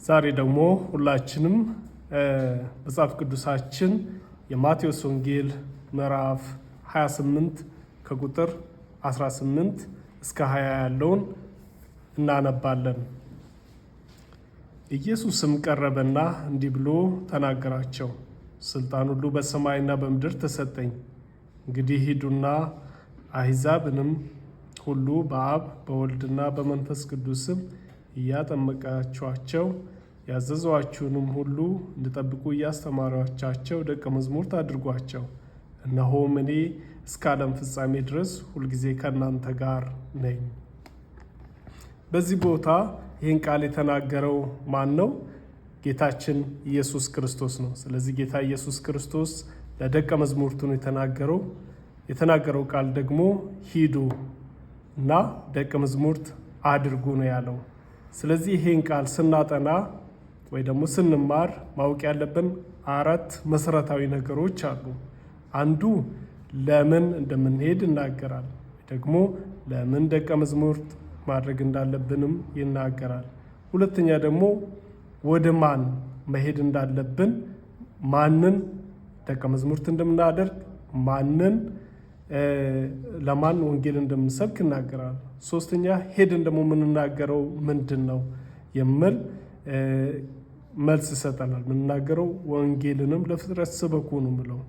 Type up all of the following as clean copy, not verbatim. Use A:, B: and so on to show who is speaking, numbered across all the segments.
A: ዛሬ ደግሞ ሁላችንም መጽሐፍ ቅዱሳችን የማቴዎስ ወንጌል ምዕራፍ 28 ከቁጥር 18 እስከ 20 ያለውን እናነባለን። ኢየሱስም ቀረበና እንዲህ ብሎ ተናገራቸው። ስልጣን ሁሉ በሰማይና በምድር ተሰጠኝ። እንግዲህ ሂዱና አሕዛብንም ሁሉ በአብ በወልድና በመንፈስ ቅዱስም እያጠመቃችኋቸው ያዘዟችሁንም ሁሉ እንድጠብቁ እያስተማሯቻቸው ደቀ መዛሙርት አድርጓቸው። እነሆም እኔ እስከ ዓለም ፍጻሜ ድረስ ሁልጊዜ ከእናንተ ጋር ነኝ። በዚህ ቦታ ይህን ቃል የተናገረው ማን ነው? ጌታችን ኢየሱስ ክርስቶስ ነው። ስለዚህ ጌታ ኢየሱስ ክርስቶስ ለደቀ መዛሙርቱ ነው የተናገረው ቃል ደግሞ ሂዱ እና ደቀ መዛሙርት አድርጉ ነው ያለው። ስለዚህ ይሄን ቃል ስናጠና ወይ ደግሞ ስንማር ማወቅ ያለብን 4 መሰረታዊ ነገሮች አሉ። አንዱ ለምን እንደምንሄድ ይናገራል። ደግሞ ለምን ደቀ መዛሙርት ማድረግ እንዳለብንም ይናገራል። ሁለተኛ ደግሞ ወደ ማን መሄድ እንዳለብን፣ ማንን ደቀ መዛሙርት እንደምናደርግ፣ ማንን ለማን ወንጌል እንደምንሰብክ ይናገራል። ሶስተኛ ሄደን ደግሞ የምንናገረው ምንድን ነው የሚል መልስ ይሰጠናል። የምንናገረው ወንጌልንም ለፍጥረት ስበኩ ነው ብለው።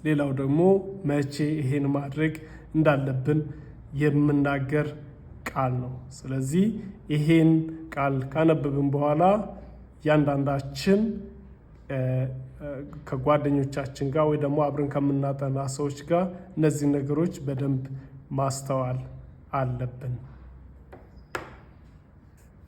A: ሌላው ደግሞ መቼ ይሄን ማድረግ እንዳለብን የምናገር ቃል ነው። ስለዚህ ይሄን ቃል ካነበብን በኋላ እያንዳንዳችን ከጓደኞቻችን ጋር ወይ ደግሞ አብረን ከምናጠና ሰዎች ጋር እነዚህ ነገሮች በደንብ ማስተዋል አለብን።